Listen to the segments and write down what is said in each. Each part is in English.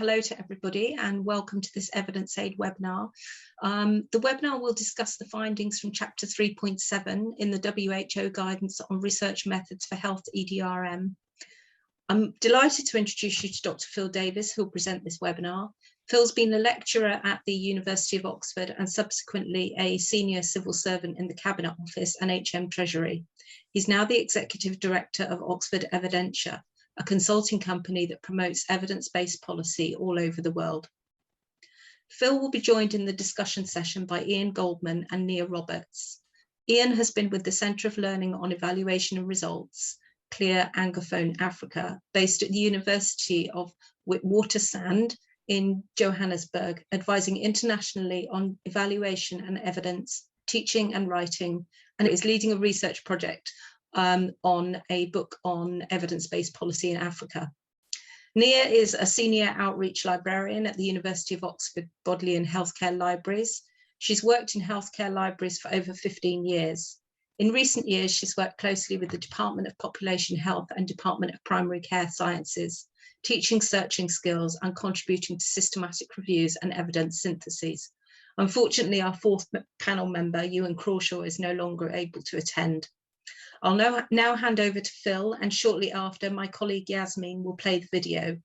Hello to everybody and welcome to this Evidence Aid webinar. The webinar will discuss the findings from Chapter 3.7 in the WHO Guidance on Research Methods for Health EDRM. I'm delighted to introduce you to Dr. Phil Davies, who will present this webinar. Phil's been a lecturer at the University of Oxford and subsequently a senior civil servant in the Cabinet Office and HM Treasury. He's now the Executive Director of Oxford Evidentia, a consulting company that promotes evidence-based policy all over the world. Phil will be joined in the discussion session by Ian Goldman and Nia Roberts. Ian has been with the Centre of Learning on Evaluation and Results, Clear Anglophone Africa, based at the University of Witwatersrand in Johannesburg, advising internationally on evaluation and evidence, teaching and writing, and is leading a research project on a book on evidence-based policy in Africa. Nia is a senior outreach librarian at the University of Oxford Bodleian Health Care Libraries. She's worked in healthcare libraries for over 15 years. In recent years, she's worked closely with the Department of Population Health and Department of Primary Care Sciences, teaching searching skills and contributing to systematic reviews and evidence syntheses. Unfortunately, our fourth panel member, Ewan Crawshaw, is no longer able to attend. I'll now hand over to Phil, and shortly after, my colleague Yasmin will play the video.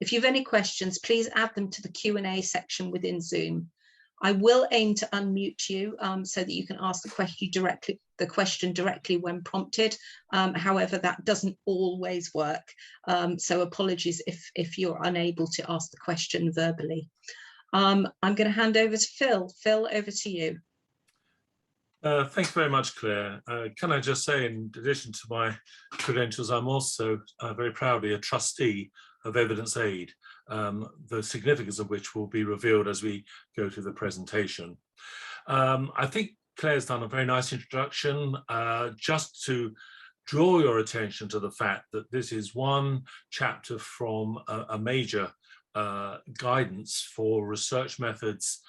If you have any questions, please add them to the Q&A section within Zoom. I will aim to unmute you so that you can ask the question directly when prompted. However, that doesn't always work. So apologies if you're unable to ask the question verbally. I'm going to hand over to Phil. Phil, over to you. Thanks very much, Claire. Can I just say, in addition to my credentials, I'm also very proudly a trustee of Evidence Aid, the significance of which will be revealed as we go through the presentation. I think Claire's done a very nice introduction, just to draw your attention to the fact that this is one chapter from a major guidance for research methods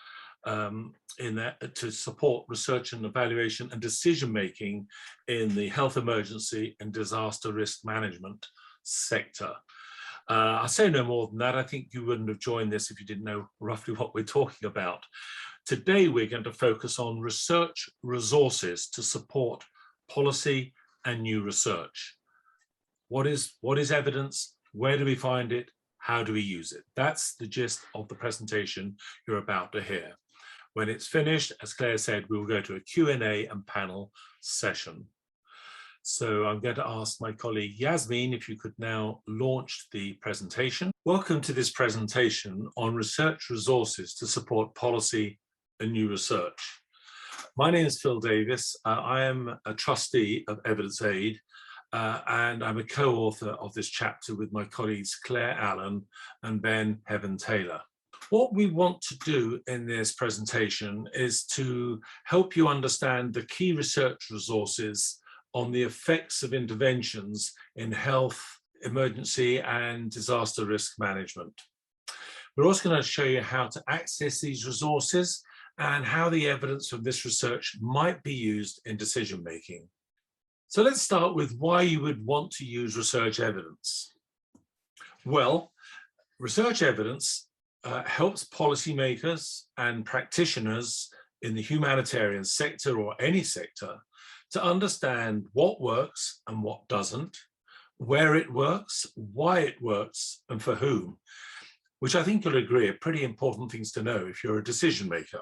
to support research and evaluation and decision-making in the health emergency and disaster risk management sector. I'll say no more than that. I think you wouldn't have joined this if you didn't know roughly what we're talking about. Today, we're going to focus on research resources to support policy and new research. What is evidence? Where do we find it? How do we use it? That's the gist of the presentation you're about to hear. When it's finished, as Claire said, we will go to a Q&A and panel session. So I'm going to ask my colleague Yasmin if you could now launch the presentation. Welcome to this presentation on research resources to support policy and new research. My name is Phil Davies. I am a trustee of Evidence Aid, and I'm a co-author of this chapter with my colleagues Claire Allen and Ben Heaven-Taylor. What we want to do in this presentation is to help you understand the key research resources on the effects of interventions in health, emergency and disaster risk management. We're also going to show you how to access these resources and how the evidence from this research might be used in decision making. So let's start with why you would want to use research evidence. Well, research evidence helps policymakers and practitioners in the humanitarian sector or any sector to understand what works and what doesn't, where it works, why it works, and for whom, which I think you'll agree are pretty important things to know if you're a decision maker.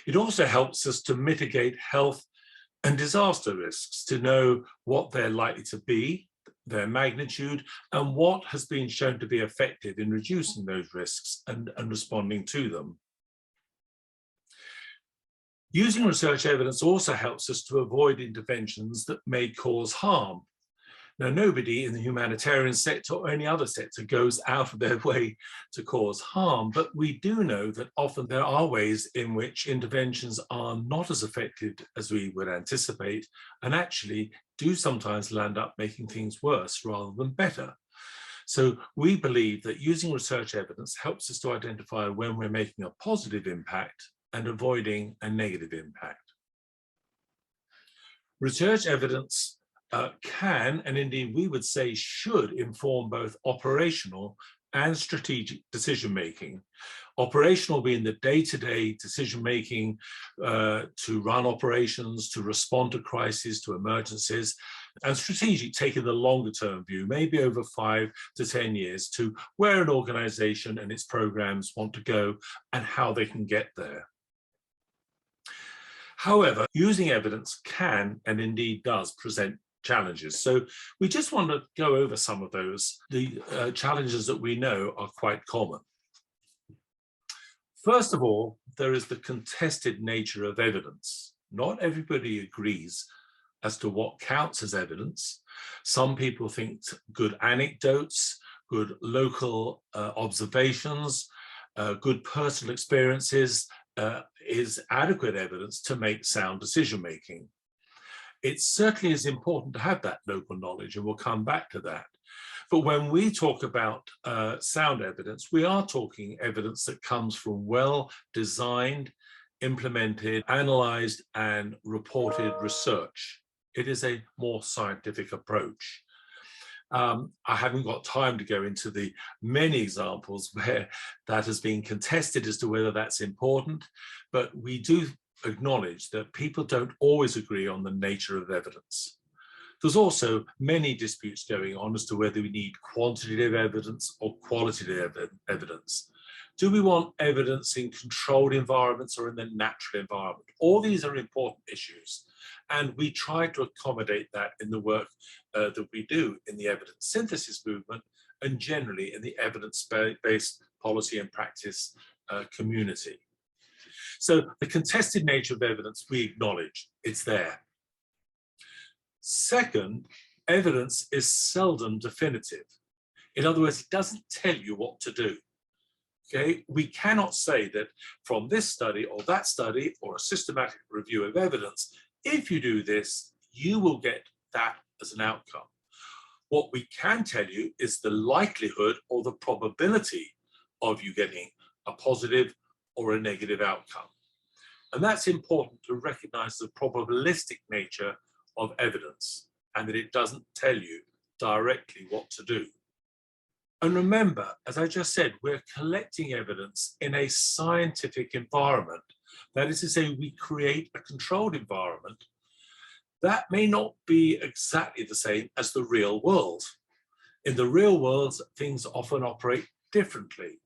It also helps us to mitigate health and disaster risks, to know what they're likely to be, their magnitude, and what has been shown to be effective in reducing those risks and responding to them. Using research evidence also helps us to avoid interventions that may cause harm. Now, nobody in the humanitarian sector or any other sector goes out of their way to cause harm, but we do know that often there are ways in which interventions are not as effective as we would anticipate and actually do sometimes land up making things worse rather than better. So we believe that using research evidence helps us to identify when we're making a positive impact and avoiding a negative impact. Research evidence can, and indeed we would say should, inform both operational and strategic decision-making. Operational being the day-to-day decision-making to run operations, to respond to crises, to emergencies, and strategic taking the longer-term view, maybe over 5 to 10 years, to where an organization and its programs want to go and how they can get there. However, using evidence can, and indeed does, present challenges. So we just want to go over some of those. The challenges that we know are quite common. First of all, there is the contested nature of evidence. Not everybody agrees as to what counts as evidence. Some people think good anecdotes, good local observations, good personal experiences is adequate evidence to make sound decision-making. It certainly is important to have that local knowledge, and we'll come back to that. But when we talk about sound evidence, we are talking evidence that comes from well-designed, implemented, analyzed, and reported research. It is a more scientific approach. I haven't got time to go into the many examples where that has been contested as to whether that's important, but we do acknowledge that people don't always agree on the nature of evidence. There's also many disputes going on as to whether we need quantitative evidence or qualitative evidence. Do we want evidence in controlled environments or in the natural environment? All these are important issues, and we try to accommodate that in the work that we do in the evidence synthesis movement and generally in the evidence-based policy and practice community. So the contested nature of evidence, we acknowledge it's there. Second, evidence is seldom definitive. In other words, it doesn't tell you what to do. Okay, we cannot say that from this study or that study or a systematic review of evidence, if you do this, you will get that as an outcome. What we can tell you is the likelihood or the probability of you getting a positive or a negative outcome. And that's important to recognize the probabilistic nature of evidence and that it doesn't tell you directly what to do. And remember, as I just said, we're collecting evidence in a scientific environment. That is to say, we create a controlled environment that may not be exactly the same as the real world. In the real world, things often operate differently.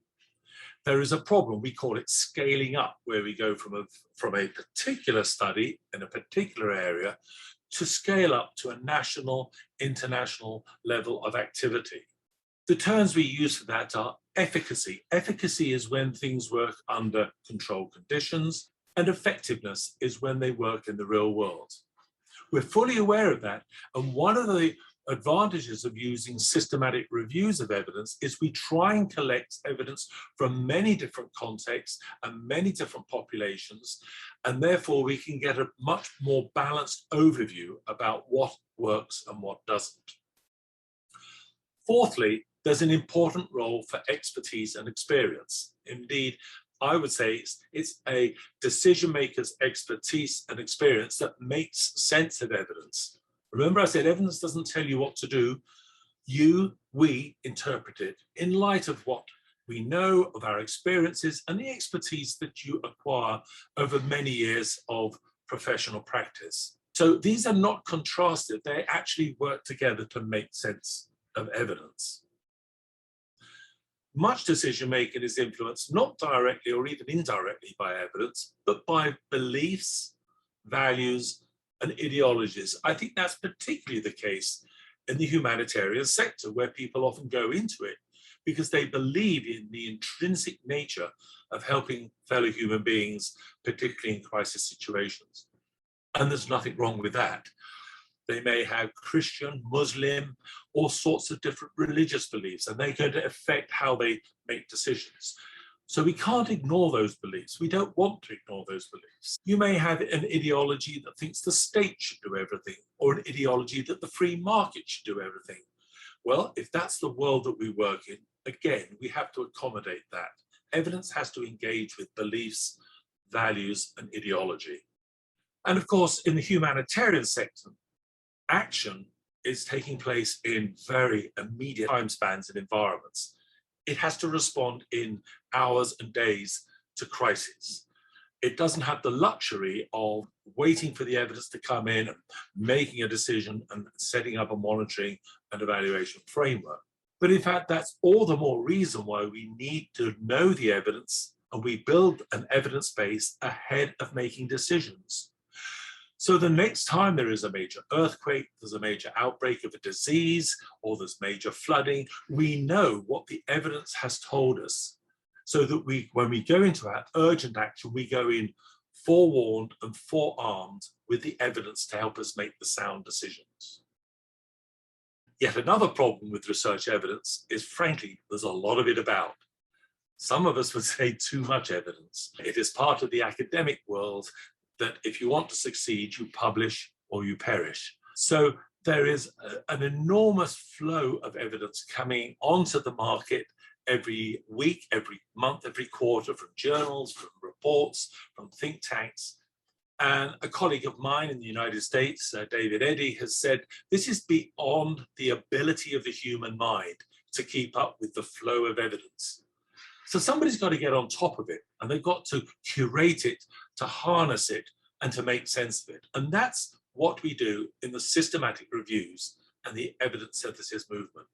There is a problem, we call it scaling up, where we go from a particular study in a particular area to scale up to a national, international level of activity. The terms we use for that are efficacy. Efficacy is when things work under controlled conditions, and effectiveness is when they work in the real world. We're fully aware of that, and one of the advantages of using systematic reviews of evidence is we try and collect evidence from many different contexts and many different populations, and therefore we can get a much more balanced overview about what works and what doesn't. Fourthly, there's an important role for expertise and experience. Indeed, I would say it's a decision maker's expertise and experience that makes sense of evidence. Remember, I said evidence doesn't tell you what to do. We interpret it in light of what we know of our experiences and the expertise that you acquire over many years of professional practice. So these are not contrasted, they actually work together to make sense of evidence. Much decision-making is influenced not directly or even indirectly by evidence, but by beliefs, values, and ideologies. I think that's particularly the case in the humanitarian sector, where people often go into it because they believe in the intrinsic nature of helping fellow human beings, particularly in crisis situations. And there's nothing wrong with that. They may have Christian, Muslim, all sorts of different religious beliefs, and they're going to affect how they make decisions. So we can't ignore those beliefs. We don't want to ignore those beliefs. You may have an ideology that thinks the state should do everything, or an ideology that the free market should do everything. Well, if that's the world that we work in, again, we have to accommodate that. Evidence has to engage with beliefs, values, and ideology. And of course, in the humanitarian sector, action is taking place in very immediate time spans and environments. It has to respond in hours and days to crises. It doesn't have the luxury of waiting for the evidence to come in, and making a decision and setting up a monitoring and evaluation framework. But in fact, that's all the more reason why we need to know the evidence, and we build an evidence base ahead of making decisions. So the next time there is a major earthquake, there's a major outbreak of a disease, or there's major flooding, we know what the evidence has told us, so that when we go into our urgent action, we go in forewarned and forearmed with the evidence to help us make the sound decisions. Yet another problem with research evidence is, frankly, there's a lot of it about. Some of us would say too much evidence. It is part of the academic world that if you want to succeed, you publish or you perish. So there is an enormous flow of evidence coming onto the market every week, every month, every quarter, from journals, from reports, from think tanks. And a colleague of mine in the United States, David Eddy, has said, this is beyond the ability of the human mind to keep up with the flow of evidence. So somebody's got to get on top of it, and they've got to curate it, to harness it, and to make sense of it. And that's what we do in the systematic reviews and the evidence synthesis movement.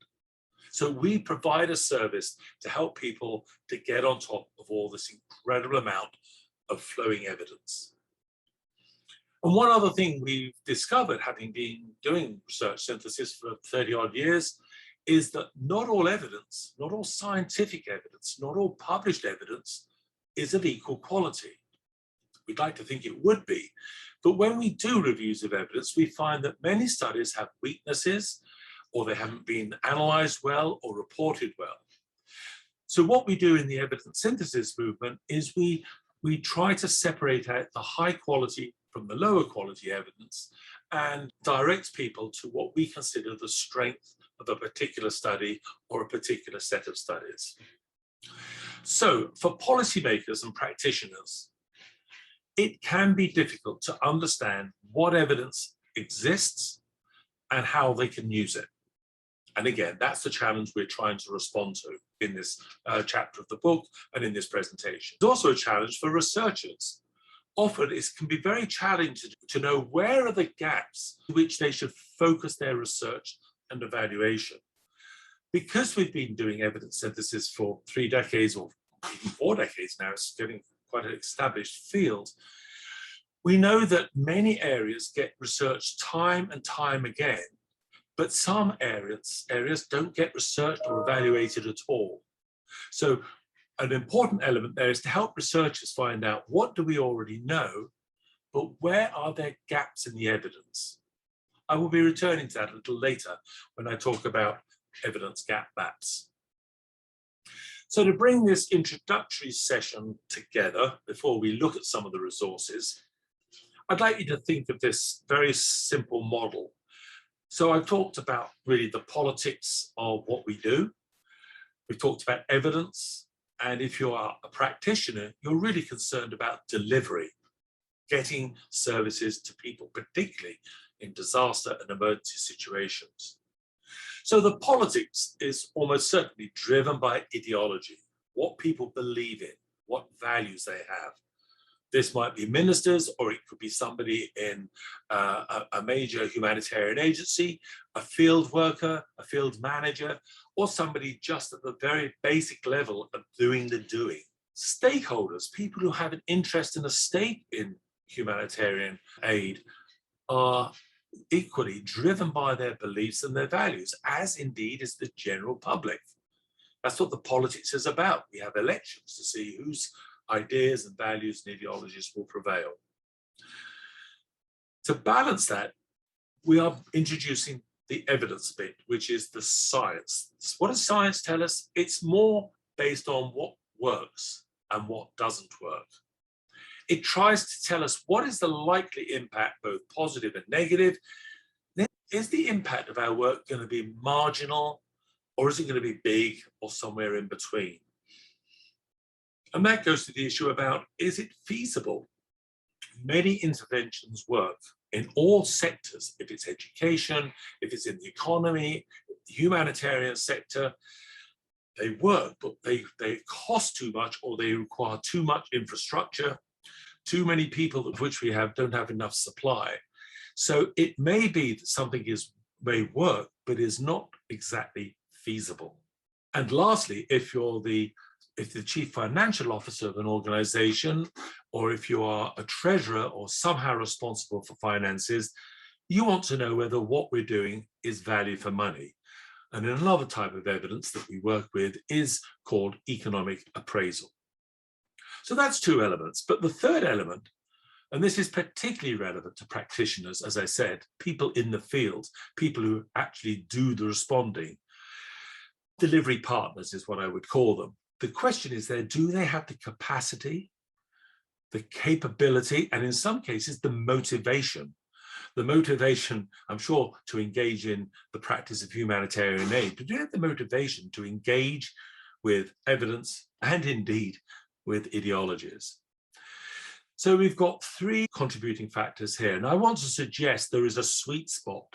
So we provide a service to help people to get on top of all this incredible amount of flowing evidence. And one other thing we've discovered, having been doing research synthesis for 30 odd years, is that not all evidence, not all scientific evidence, not all published evidence is of equal quality. We'd like to think it would be, but when we do reviews of evidence, we find that many studies have weaknesses, or they haven't been analysed well or reported well. So what we do in the evidence synthesis movement is we try to separate out the high quality from the lower quality evidence and direct people to what we consider the strength of a particular study or a particular set of studies. So for policymakers and practitioners, it can be difficult to understand what evidence exists and how they can use it. And again, that's the challenge we're trying to respond to in this chapter of the book and in this presentation. It's also a challenge for researchers. Often it can be very challenging to know where are the gaps in which they should focus their research and evaluation. Because we've been doing evidence synthesis for 3 decades or even 4 decades now, it's getting quite an established field, we know that many areas get researched time and time again, but some areas don't get researched or evaluated at all. So an important element there is to help researchers find out what do we already know, but where are there gaps in the evidence? I will be returning to that a little later when I talk about evidence gap maps. So to bring this introductory session together, before we look at some of the resources, I'd like you to think of this very simple model. So I've talked about really the politics of what we do. We've talked about evidence. And if you are a practitioner, you're really concerned about delivery, getting services to people, particularly in disaster and emergency situations. So the politics is almost certainly driven by ideology, what people believe in, what values they have. This might be ministers, or it could be somebody in a major humanitarian agency, a field worker, a field manager, or somebody just at the very basic level of doing the doing. Stakeholders, people who have an interest and a stake in humanitarian aid, are equally driven by their beliefs and their values, as indeed is the general public. That's what the politics is about. We have elections to see whose ideas and values and ideologies will prevail. To balance that, we are introducing the evidence bit, which is the science. What does science tell us? It's more based on what works and what doesn't work. It tries to tell us what is the likely impact, both positive and negative. Then, is the impact of our work going to be marginal, or is it going to be big, or somewhere in between? And that goes to the issue about, is it feasible? Many interventions work in all sectors, if it's education, if it's in the economy, the humanitarian sector. they work, but they cost too much, or they require too much infrastructure, too many people, of which we don't have enough supply. So it may be that something may work, but is not exactly feasible. And lastly, if the chief financial officer of an organization, or if you are a treasurer or somehow responsible for finances, you want to know whether what we're doing is value for money. And another type of evidence that we work with is called economic appraisal. So that's two elements. But the third element, and this is particularly relevant to practitioners, as I said, people in the field, people who actually do the responding, delivery partners is what I would call them. The question is there, do they have the capacity, the capability, and in some cases, the motivation? The motivation, I'm sure, to engage in the practice of humanitarian aid, but do you have the motivation to engage with evidence and indeed with ideologies? So we've got three contributing factors here, and I want to suggest there is a sweet spot,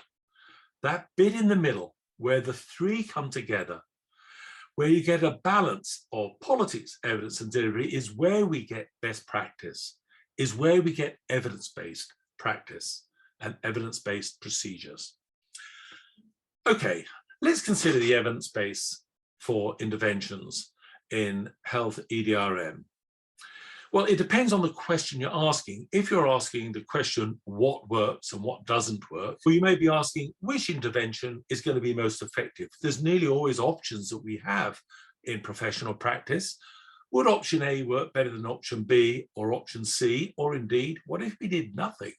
that bit in the middle where the three come together, where you get a balance of politics, evidence, and delivery, is where we get best practice, is where we get evidence-based practice and evidence-based procedures. Okay, let's consider the evidence base for interventions in Health EDRM. Well, it depends on the question you're asking. If you're asking the question, what works and what doesn't work, well, you may be asking which intervention is going to be most effective. There's nearly always options that we have in professional practice. Would option A work better than option B or option C? Or indeed, what if we did nothing?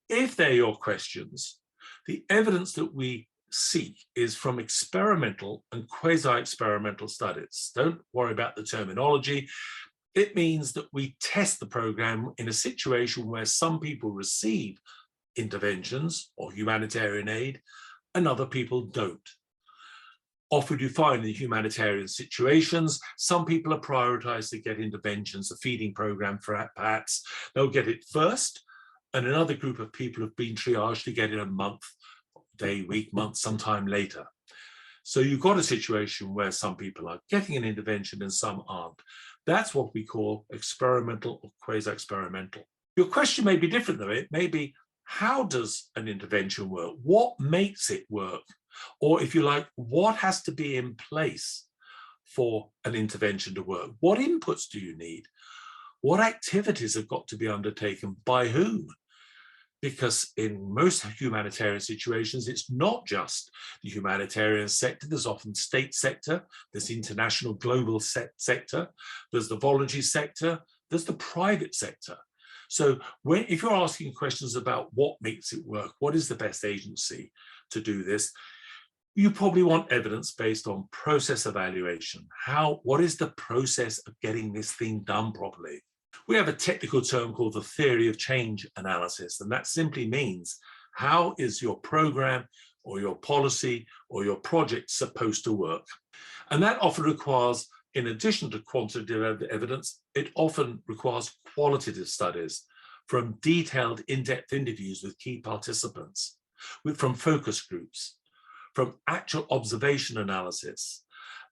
If they're your questions, the evidence that we seek is from experimental and quasi-experimental studies. Don't worry about the terminology. It means that we test the program in a situation where some people receive interventions or humanitarian aid and other people don't. Often you find in humanitarian situations, some people are prioritized to get interventions, a feeding program for perhaps, they'll get it first, and another group of people have been triaged to get it a month, day, week, month, sometime later. So you've got a situation where some people are getting an intervention and some aren't. That's what we call experimental or quasi-experimental. Your question may be different though. It may be, how does an intervention work? What makes it work? Or if you like, what has to be in place for an intervention to work? What inputs do you need? What activities have got to be undertaken by whom? Because in most humanitarian situations, it's not just the humanitarian sector. There's often state sector, there's international global sector, there's the voluntary sector, there's the private sector. So if you're asking questions about what makes it work, what is the best agency to do this, you probably want evidence based on process evaluation. What is the process of getting this thing done properly? We have a technical term called the theory of change analysis, and that simply means how is your program or your policy or your project supposed to work? And that often requires, in addition to quantitative evidence, it often requires qualitative studies from detailed in-depth interviews with key participants, from focus groups, from actual observation analysis.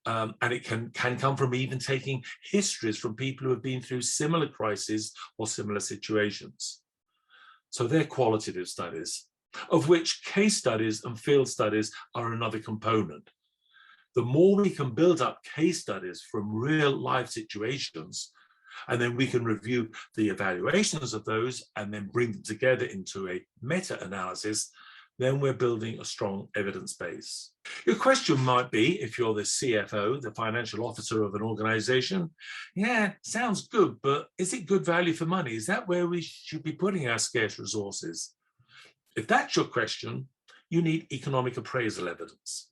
And it can come from even taking histories from people who have been through similar crises or similar situations. So they're qualitative studies, of which case studies and field studies are another component. The more we can build up case studies from real life situations, and then we can review the evaluations of those and then bring them together into a meta-analysis, then we're building a strong evidence base. Your question might be, if you're the CFO, the financial officer of an organization, yeah, sounds good, but is it good value for money? Is that where we should be putting our scarce resources? If that's your question, you need economic appraisal evidence.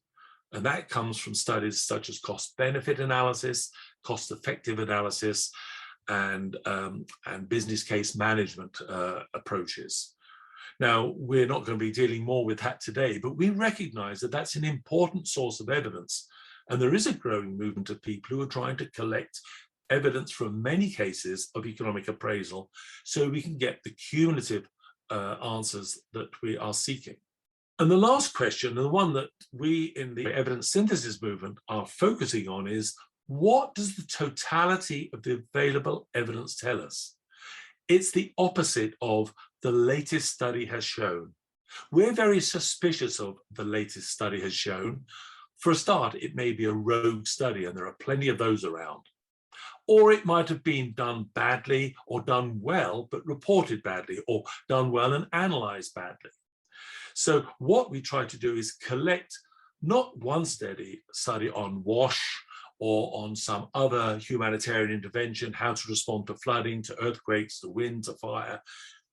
And that comes from studies such as cost-benefit analysis, cost-effective analysis, and business case management approaches. Now, we're not going to be dealing more with that today, but we recognize that that's an important source of evidence. And there is a growing movement of people who are trying to collect evidence from many cases of economic appraisal so we can get the cumulative answers that we are seeking. And the last question, and the one that we in the evidence synthesis movement are focusing on, is what does the totality of the available evidence tell us? It's the opposite of the latest study has shown. We're very suspicious of the latest study has shown. For a start, it may be a rogue study, and there are plenty of those around. Or it might have been done badly or done well, but reported badly, or done well and analysed badly. So what we try to do is collect not one study on WASH or on some other humanitarian intervention, how to respond to flooding, to earthquakes, to wind, to fire.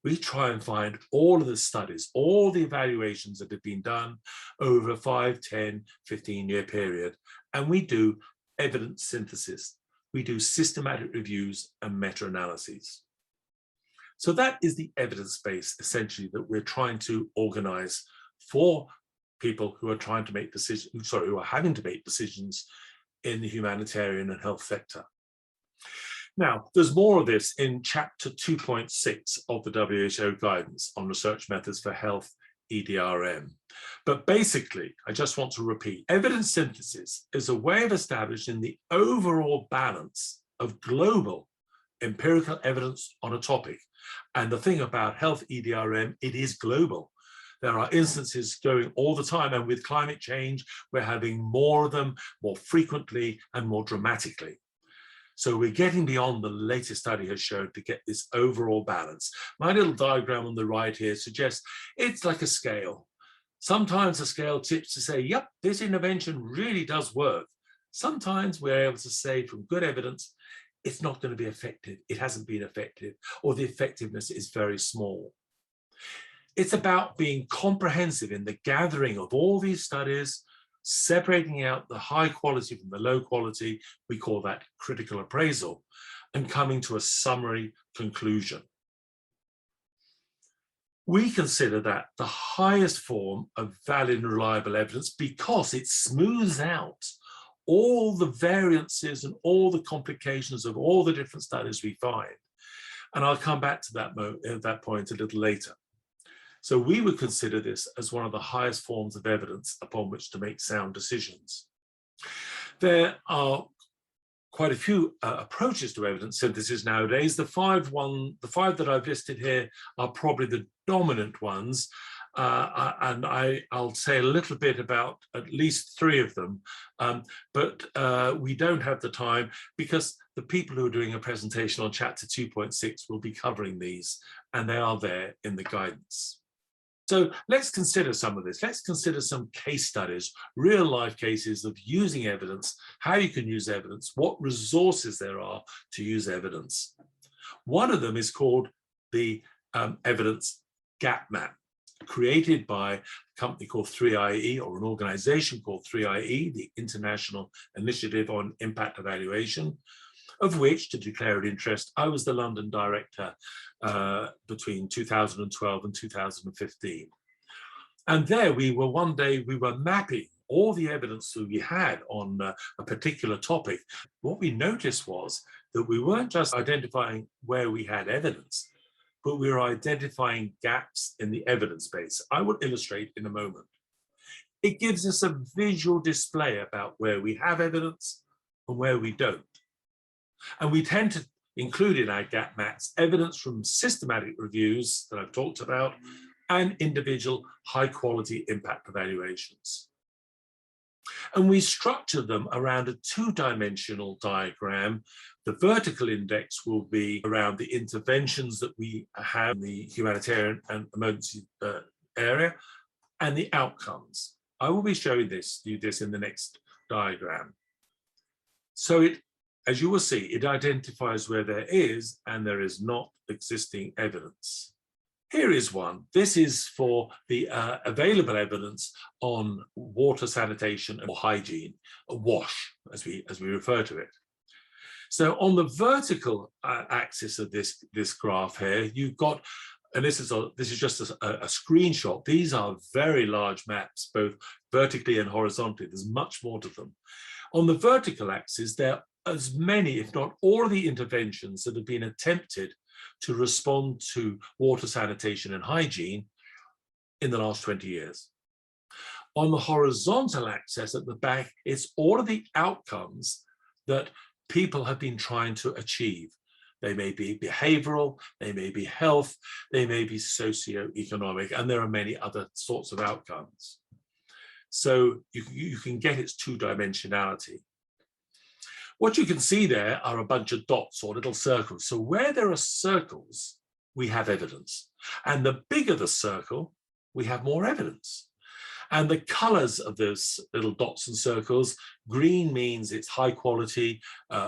We try and find all of the studies, all the evaluations that have been done over a 5, 10, 15-year period. And we do evidence synthesis. We do systematic reviews and meta-analyses. So that is the evidence base, essentially, that we're trying to organize for people who are trying to make decisions, who are having to make decisions in the humanitarian and health sector. Now, there's more of this in chapter 2.6 of the WHO guidance on research methods for health EDRM. But basically, I just want to repeat, evidence synthesis is a way of establishing the overall balance of global empirical evidence on a topic. And the thing about health EDRM, it is global. There are instances going all the time, and with climate change, we're having more of them, more frequently and more dramatically. So we're getting beyond the latest study has shown to get this overall balance. My little diagram on the right here suggests it's like a scale. Sometimes the scale tips to say, yep, this intervention really does work. Sometimes we're able to say from good evidence, it's not going to be effective, it hasn't been effective, or the effectiveness is very small. It's about being comprehensive in the gathering of all these studies, separating out the high quality from the low quality, we call that critical appraisal, and coming to a summary conclusion. We consider that the highest form of valid and reliable evidence because it smooths out all the variances and all the complications of all the different studies we find. And I'll come back to that point a little later. So we would consider this as one of the highest forms of evidence upon which to make sound decisions. There are quite a few approaches to evidence synthesis nowadays. The five that I've listed here are probably the dominant ones. And I'll say a little bit about at least 3 of them, but we don't have the time because the people who are doing a presentation on chapter 2.6 will be covering these, and they are there in the guidance. So let's consider some of this. Let's consider some case studies, real life cases of using evidence, how you can use evidence, what resources there are to use evidence. One of them is called the evidence gap map, created by a company called 3IE, or an organization called 3IE, the International Initiative on Impact Evaluation, of which, to declare an interest, I was the London director between 2012 and 2015. And there one day we were mapping all the evidence that we had on a particular topic. What we noticed was that we weren't just identifying where we had evidence, but we were identifying gaps in the evidence base. I will illustrate in a moment. It gives us a visual display about where we have evidence and where we don't. And we tend to include in our gap maps evidence from systematic reviews that I've talked about and individual high quality impact evaluations. And we structure them around a 2-dimensional diagram. The vertical index will be around the interventions that we have in the humanitarian and emergency area and the outcomes. I will be showing you this in the next diagram. So as you will see, it identifies where there is and there is not existing evidence. Here is one. This is for the available evidence on water sanitation or hygiene, WASH, as we refer to it. So on the vertical axis of this graph here, you've got, and this is just a screenshot. These are very large maps, both vertically and horizontally. There's much more to them. On the vertical axis, there are as many, if not all, of the interventions that have been attempted to respond to water sanitation and hygiene in the last 20 years. On the horizontal axis at the back, it's all of the outcomes that people have been trying to achieve. They may be behavioral, they may be health, they may be socioeconomic, and there are many other sorts of outcomes. So you can get its two-dimensionality. What you can see there are a bunch of dots or little circles. So where there are circles, we have evidence. And the bigger the circle, we have more evidence. And the colors of those little dots and circles, green means it's high quality,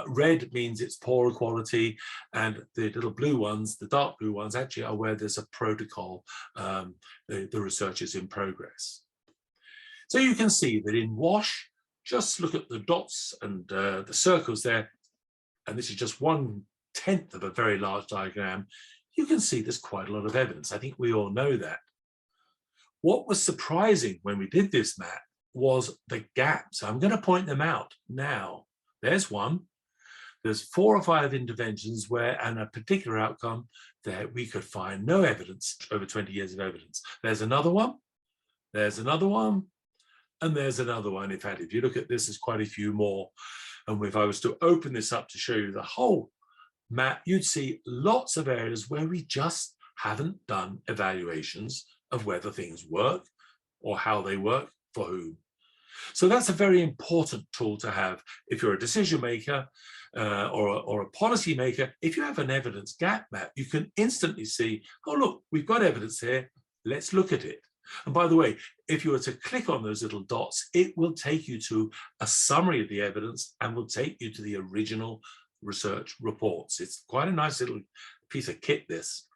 red means it's poorer quality, and the little blue ones, the dark blue ones, actually are where there's a protocol, the research is in progress. So you can see that in WASH, just look at the dots and the circles there, and this is just 1/10 of a very large diagram. You can see there's quite a lot of evidence. I think we all know that. What was surprising when we did this map was the gaps. I'm going to point them out now. There's one. There's 4 or 5 interventions where, and a particular outcome that we could find no evidence, over 20 years of evidence. There's another one. There's another one. And there's another one. In fact, if you look at this, there's quite a few more. And if I was to open this up to show you the whole map, you'd see lots of areas where we just haven't done evaluations of whether things work or how they work for whom. So that's a very important tool to have if you're a decision maker or a policy maker. If you have an evidence gap map, you can instantly see, oh, look, we've got evidence here. Let's look at it. And by the way, if you were to click on those little dots, it will take you to a summary of the evidence and will take you to the original research reports. It's quite a nice little piece of kit, this.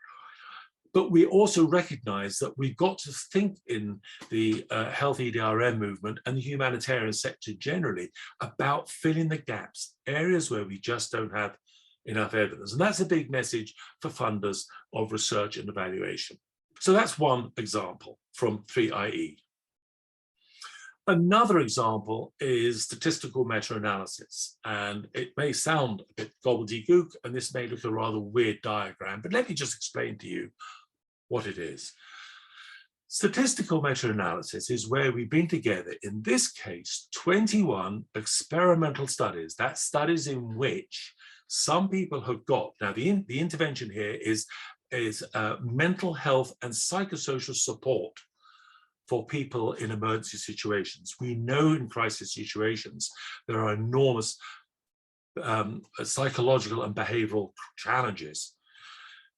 But we also recognize that we've got to think in the Health EDRM movement and the humanitarian sector generally about filling the gaps, areas where we just don't have enough evidence. And that's a big message for funders of research and evaluation. So that's one example from 3IE. Another example is statistical meta-analysis, and it may sound a bit gobbledygook, and this may look a rather weird diagram, but let me just explain to you what it is. Statistical meta-analysis is where we bring together, in this case, 21 experimental studies. That's studies in which some people have got, now the intervention here is mental health and psychosocial support for people in emergency situations. We know in crisis situations, there are enormous psychological and behavioral challenges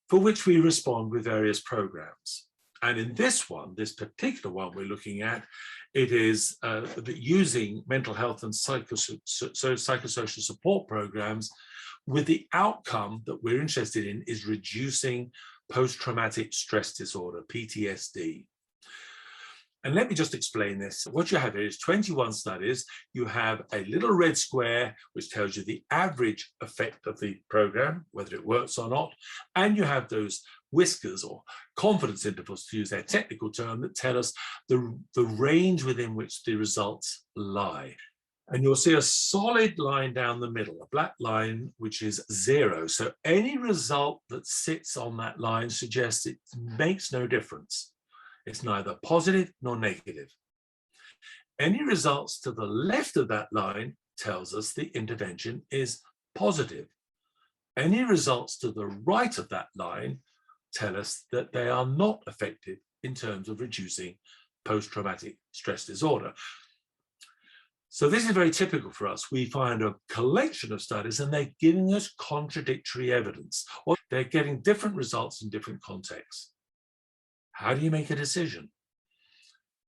for which we respond with various programs. And in this one, this particular one we're looking at, it is using mental health and psychosocial support programs with the outcome that we're interested in is reducing post-traumatic stress disorder, PTSD. And let me just explain this. What you have here is 21 studies. You have a little red square, which tells you the average effect of the program, whether it works or not. And you have those whiskers or confidence intervals, to use their technical term, that tell us the range within which the results lie. And you'll see a solid line down the middle, a black line, which is 0. So any result that sits on that line suggests it makes no difference. It's neither positive nor negative. Any results to the left of that line tells us the intervention is positive. Any results to the right of that line tell us that they are not effective in terms of reducing post-traumatic stress disorder. So this is very typical for us. We find a collection of studies and they're giving us contradictory evidence, or they're getting different results in different contexts. How do you make a decision?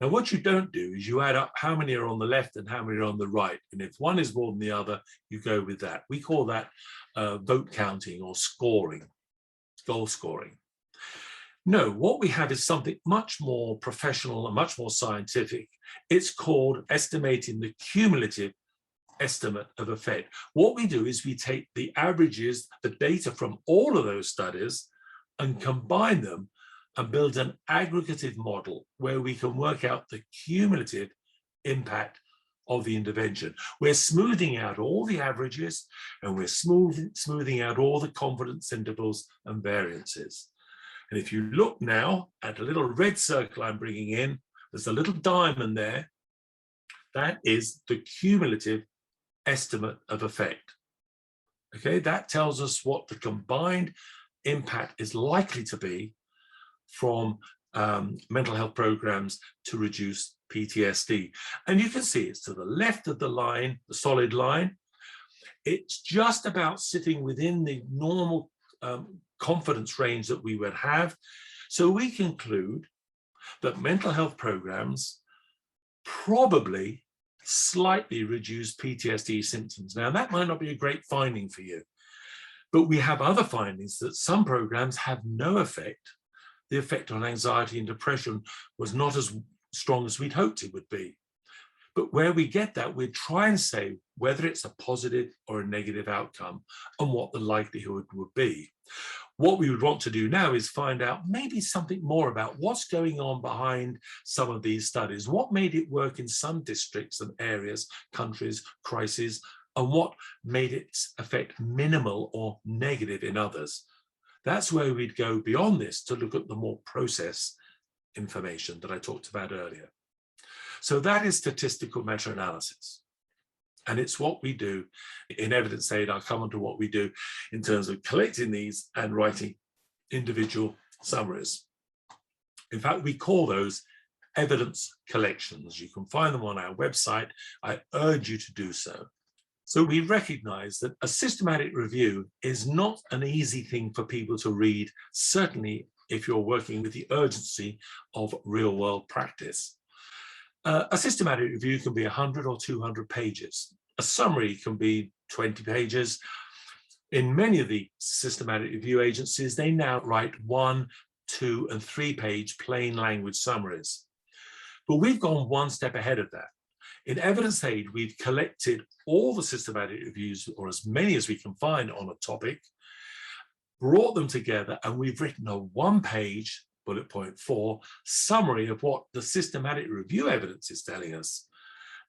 Now, what you don't do is you add up how many are on the left and how many are on the right. And if one is more than the other, you go with that. We call that vote counting or scoring, goal scoring. No, what we have is something much more professional and much more scientific. It's called estimating the cumulative estimate of effect. What we do is we take the averages, the data from all of those studies, and combine them and build an aggregative model where we can work out the cumulative impact of the intervention. We're smoothing out all the averages and we're smoothing out all the confidence intervals and variances. And if you look now at a little red circle I'm bringing in, there's a little diamond there. That is the cumulative estimate of effect. Okay, that tells us what the combined impact is likely to be from mental health programs to reduce PTSD. And you can see it's to the left of the line, the solid line. It's just about sitting within the normal confidence range that we would have. So we conclude that mental health programs probably slightly reduce PTSD symptoms. Now, that might not be a great finding for you, but we have other findings that some programs have no effect. The effect on anxiety and depression was not as strong as we'd hoped it would be. But where we get that, we try and say whether it's a positive or a negative outcome and what the likelihood would be. What we would want to do now is find out maybe something more about what's going on behind some of these studies. What made it work in some districts and areas, countries, crises, and what made its effect minimal or negative in others. That's where we'd go beyond this to look at the more process information that I talked about earlier. So that is statistical meta-analysis. And it's what we do in evidence aid. I'll come on to what we do in terms of collecting these and writing individual summaries. In fact, we call those evidence collections. You can find them on our website. I urge you to do so. So we recognize that a systematic review is not an easy thing for people to read, certainly if you're working with the urgency of real-world practice. A systematic review can be 100 or 200 pages. A summary can be 20 pages. In many of the systematic review agencies, they now write 1, 2, and 3-page plain language summaries. But we've gone one step ahead of that. In Evidence Aid, we've collected all the systematic reviews, or as many as we can find on a topic, brought them together, and we've written a 1-page, bullet point 4, summary of what the systematic review evidence is telling us.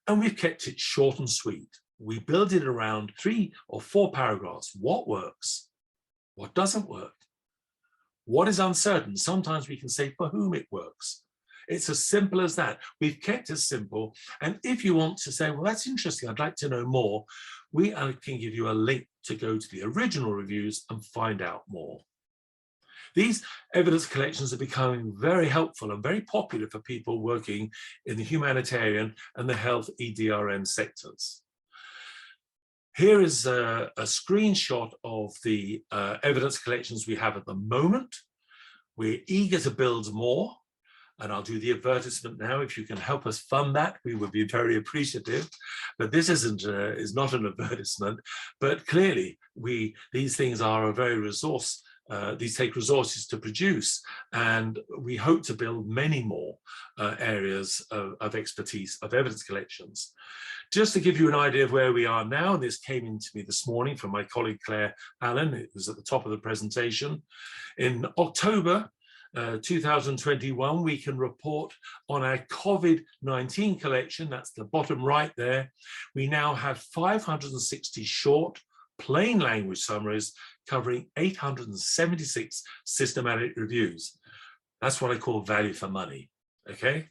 And we've kept it short and sweet. We build it around 3 or 4 paragraphs. What works? What doesn't work? What is uncertain? Sometimes we can say for whom it works. It's as simple as that. We've kept it simple. And if you want to say, well, that's interesting, I'd like to know more, we can give you a link to go to the original reviews and find out more. These evidence collections are becoming very helpful and very popular for people working in the humanitarian and the health EDRM sectors. Here is a screenshot of the evidence collections we have at the moment. We're eager to build more, and I'll do the advertisement now. If you can help us fund that, we would be very appreciative. But this is not an advertisement, but clearly these things are a very resource. These take resources to produce, and we hope to build many more areas of expertise, of evidence collections. Just to give you an idea of where we are now, this came into me this morning from my colleague Claire Allen. It was at the top of the presentation. In October 2021, we can report on our COVID-19 collection. That's the bottom right there. We now have 560 short, plain language summaries covering 876 systematic reviews. That's what I call value for money, okay?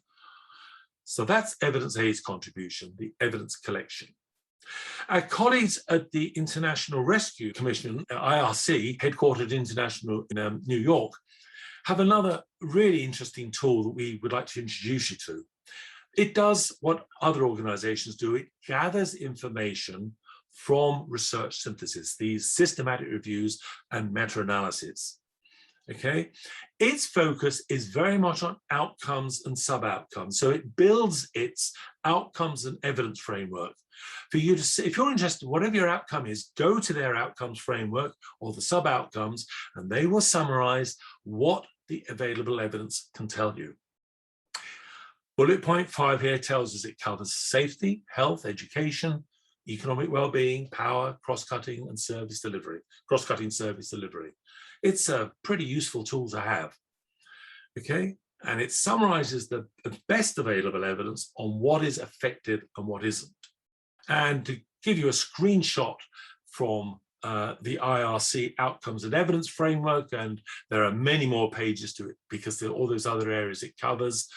So that's Evidence Aid's contribution, the evidence collection. Our colleagues at the International Rescue Commission, IRC, headquartered in New York, have another really interesting tool that we would like to introduce you to. It does what other organizations do. It gathers information from research synthesis, these systematic reviews and meta-analysis. Okay, its focus is very much on outcomes and sub-outcomes. So it builds its outcomes and evidence framework for you to see. If you're interested, whatever your outcome is, go to their outcomes framework or the sub-outcomes, and they will summarize what the available evidence can tell you. Bullet point 5 here tells us it covers safety, health, education, economic well-being, power, cross-cutting and service delivery, cross-cutting service delivery. It's a pretty useful tool to have, okay? And it summarizes the best available evidence on what is effective and what isn't. And to give you a screenshot from the IRC Outcomes and Evidence Framework, and there are many more pages to it because there are all those other areas it covers.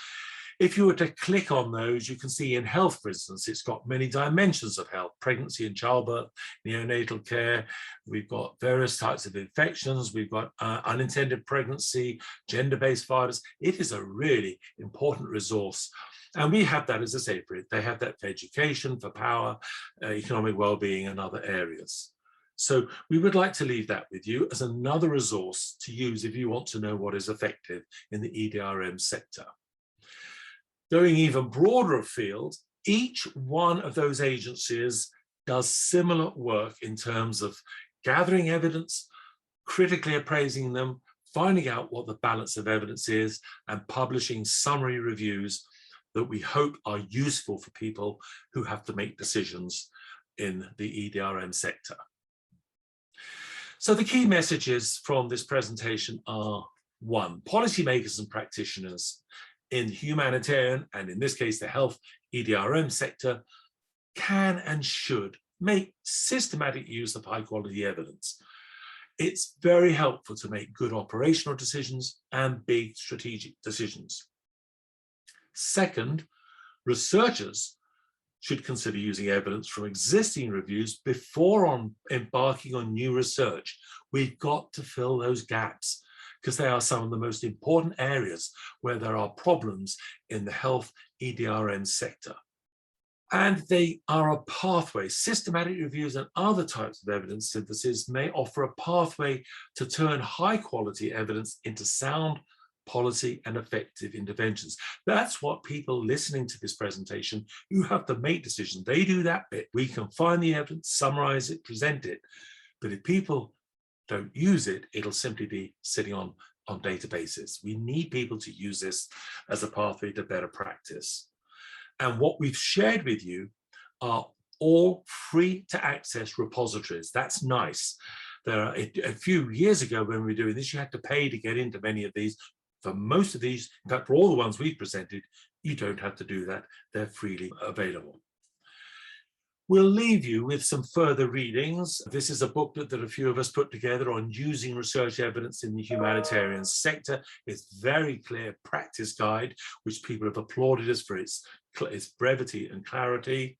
If you were to click on those, you can see in health, for instance, it's got many dimensions of health: pregnancy and childbirth, neonatal care. We've got various types of infections. We've got unintended pregnancy, gender-based violence. It is a really important resource. And we have that, as I say, for it. They have that for education, for power, economic well-being, and other areas. So we would like to leave that with you as another resource to use if you want to know what is effective in the EDRM sector. Going even broader afield, each one of those agencies does similar work in terms of gathering evidence, critically appraising them, finding out what the balance of evidence is, and publishing summary reviews that we hope are useful for people who have to make decisions in the EDRM sector. So the key messages from this presentation are: 1, policymakers and practitioners in the humanitarian, and in this case, the health EDRM sector, can and should make systematic use of high quality evidence. It's very helpful to make good operational decisions and big strategic decisions. 2nd, researchers should consider using evidence from existing reviews before embarking on new research. We've got to fill those gaps, because they are some of the most important areas where there are problems in the health EDRM sector. And they are a pathway. Systematic reviews and other types of evidence synthesis may offer a pathway to turn high quality evidence into sound policy and effective interventions. That's what people listening to this presentation who have to make decisions, they do that bit. We can find the evidence, summarize it, present it. But if people don't use it, it'll simply be sitting on databases. We need people to use this as a pathway to better practice. And what we've shared with you are all free to access repositories. That's nice. There are a few years ago when we were doing this, you had to pay to get into many of these. For most of these, in fact, for all the ones we've presented, you don't have to do that. They're freely available. We'll leave you with some further readings. This is a booklet that a few of us put together on using research evidence in the humanitarian sector. It's a very clear practice guide, which people have applauded us for its brevity and clarity.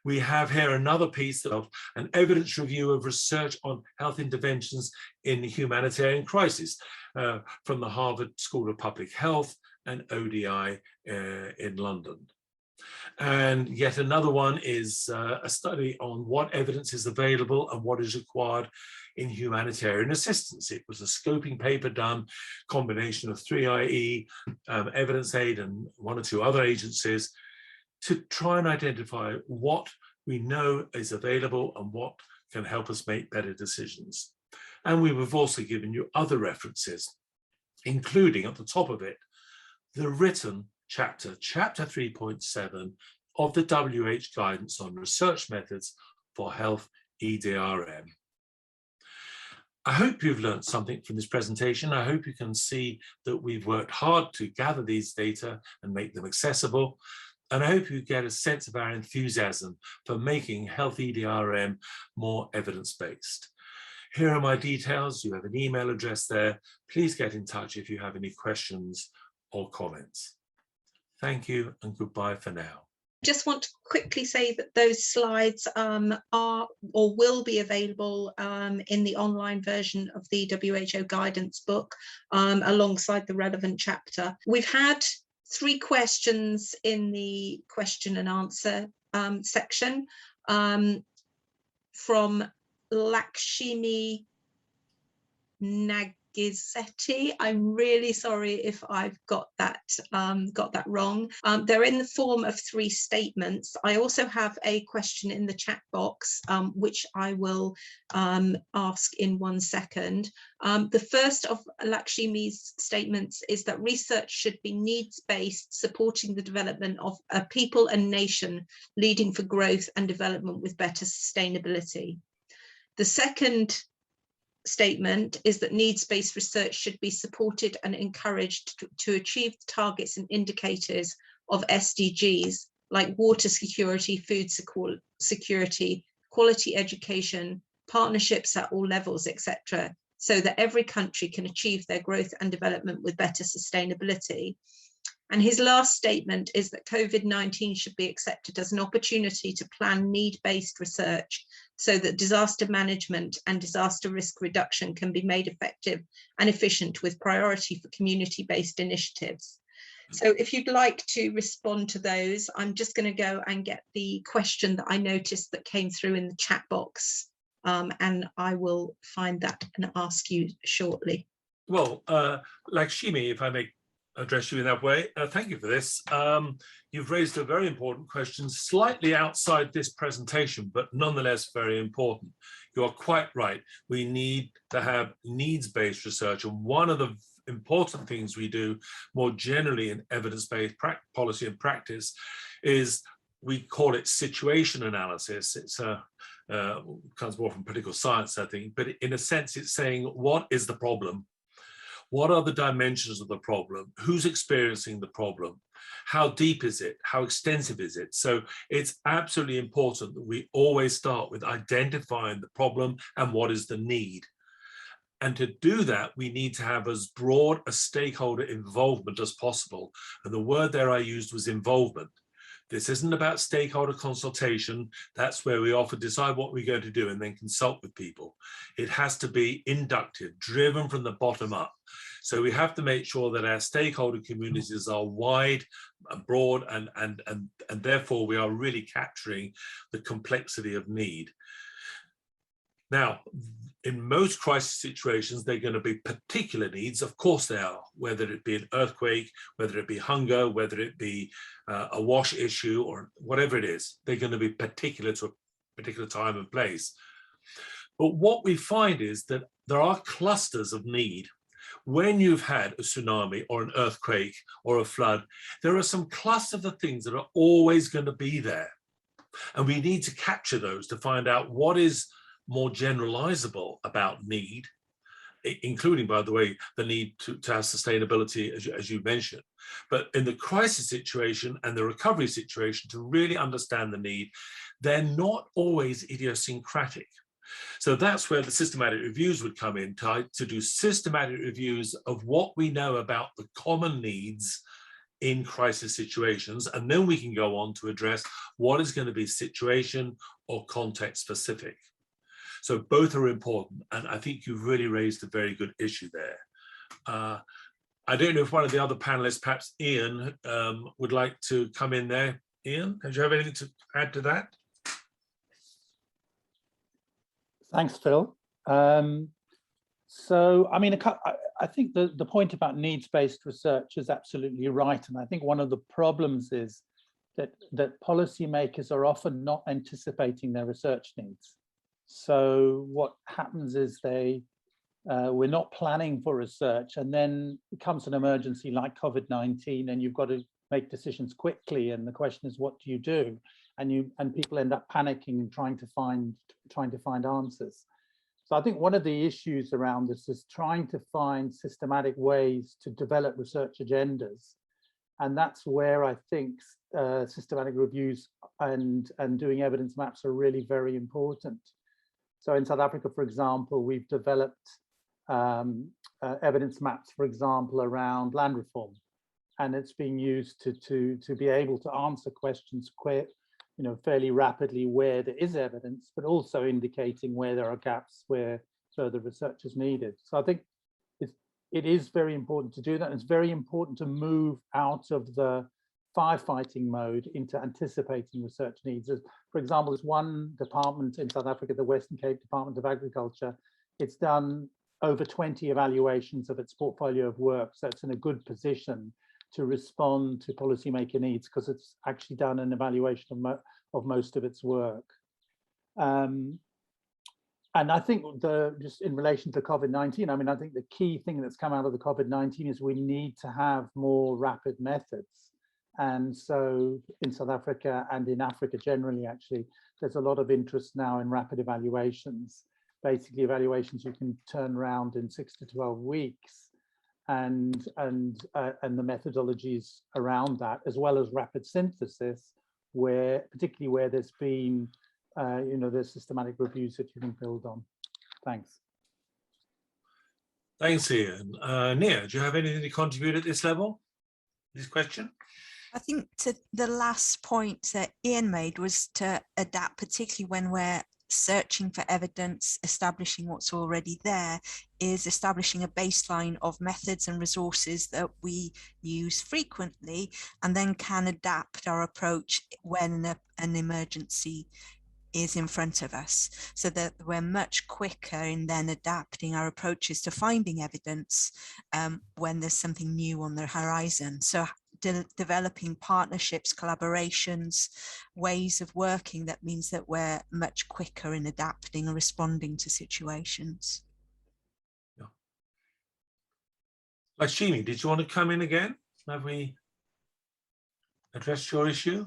We have here another piece of an evidence review of research on health interventions in the humanitarian crisis from the Harvard School of Public Health and ODI in London. And yet another one is a study on what evidence is available and what is required in humanitarian assistance. It was a scoping paper done, combination of 3IE, Evidence Aid, and 1 or 2 other agencies, to try and identify what we know is available and what can help us make better decisions. And we have also given you other references, including at the top of it, the written chapter 3.7 of the WH Guidance on Research Methods for Health EDRM. I hope you've learned something from this presentation. I hope you can see that we've worked hard to gather these data and make them accessible. And I hope you get a sense of our enthusiasm for making Health EDRM more evidence-based. Here are my details. You have an email address there. Please get in touch if you have any questions or comments. Thank you and goodbye for now. Just want to quickly say that those slides are or will be available in the online version of the WHO guidance book alongside the relevant chapter. We've had 3 questions in the question and answer section from Lakshmi Nagisetti. I'm really sorry if I've got that wrong. They're in the form of 3 statements. I also have a question in the chat box, which I will ask in 1 second. The first of Lakshmi's statements is that research should be needs-based, supporting the development of a people and nation, leading for growth and development with better sustainability. The second statement is that needs-based research should be supported and encouraged to achieve the targets and indicators of SDGs, like water security, food security, quality education, partnerships at all levels, etc., so that every country can achieve their growth and development with better sustainability. And his last statement is that COVID-19 should be accepted as an opportunity to plan need-based research so that disaster management and disaster risk reduction can be made effective and efficient with priority for community-based initiatives. So if you'd like to respond to those, I'm just going to go and get the question that I noticed that came through in the chat box, and I will find that and ask you shortly. Well, Lakshmi, if I may address you in that way, thank you for this. You've raised a very important question, slightly outside this presentation, but nonetheless very important. You are quite right. We need to have needs-based research, and one of the important things we do more generally in evidence-based policy and practice is we call it situation analysis. It's comes more from political science, I think, but in a sense it's saying, what is the problem? What are the dimensions of the problem? Who's experiencing the problem? How deep is it? How extensive is it? So it's absolutely important that we always start with identifying the problem and what is the need. And to do that, we need to have as broad a stakeholder involvement as possible. And the word there I used was involvement. This isn't about stakeholder consultation. That's where we often decide what we're going to do and then consult with people. It has to be inductive, driven from the bottom up. So we have to make sure that our stakeholder communities are wide and broad, and therefore we are really capturing the complexity of need. Now, in most crisis situations, they're going to be particular needs. Of course they are, whether it be an earthquake, whether it be hunger, whether it be a wash issue or whatever it is, they're going to be particular to a particular time and place. But what we find is that there are clusters of need. When you've had a tsunami or an earthquake or a flood, there are some clusters of things that are always going to be there. And we need to capture those to find out what is more generalizable about need, including, by the way, the need to have sustainability, as you mentioned. But in the crisis situation and the recovery situation, to really understand the need, they're not always idiosyncratic. So that's where the systematic reviews would come in, to do systematic reviews of what we know about the common needs in crisis situations, and then we can go on to address what is going to be situation or context specific. So both are important, and I think you've really raised a very good issue there. I don't know if one of the other panelists, perhaps Ian, would like to come in there. Ian, do you have anything to add to that? Thanks, Phil. So, I mean, I think the point about needs-based research is absolutely right. And I think one of the problems is that policymakers are often not anticipating their research needs. So what happens is we're not planning for research, and then it comes an emergency like COVID-19, and you've got to make decisions quickly. And the question is, what do you do? And people end up panicking and trying to find answers. So I think one of the issues around this is trying to find systematic ways to develop research agendas. And that's where I think systematic reviews and doing evidence maps are really very important. So in South Africa, for example, we've developed evidence maps, for example, around land reform. And it's being used to be able to answer questions fairly rapidly where there is evidence, but also indicating where there are gaps where further research is needed. So I think it is very important to do that. And it's very important to move out of the firefighting mode into anticipating research needs. For example, there's one department in South Africa, the Western Cape Department of Agriculture. It's done over 20 evaluations of its portfolio of work. So it's in a good position to respond to policymaker needs because it's actually done an evaluation of most of its work. And I think just in relation to COVID-19, I mean, I think the key thing that's come out of the COVID-19 is we need to have more rapid methods. And so in South Africa and in Africa generally, actually, there's a lot of interest now in rapid evaluations, basically evaluations you can turn around in 6 to 12 weeks. And the methodologies around that, as well as rapid synthesis, particularly where there's been, there's systematic reviews that you can build on. Thanks. Thanks, Ian. Nia, do you have anything to contribute at this level? this question? I think to the last point that Ian made was to adapt, particularly when we're searching for evidence, establishing what's already there, is establishing a baseline of methods and resources that we use frequently, and then can adapt our approach when an emergency is in front of us, so that we're much quicker in then adapting our approaches to finding evidence when there's something new on the horizon. So developing partnerships, collaborations, ways of working, that means that we're much quicker in adapting and responding to situations. Yeah. Lakshmi, did you want to come in again? Have we addressed your issue?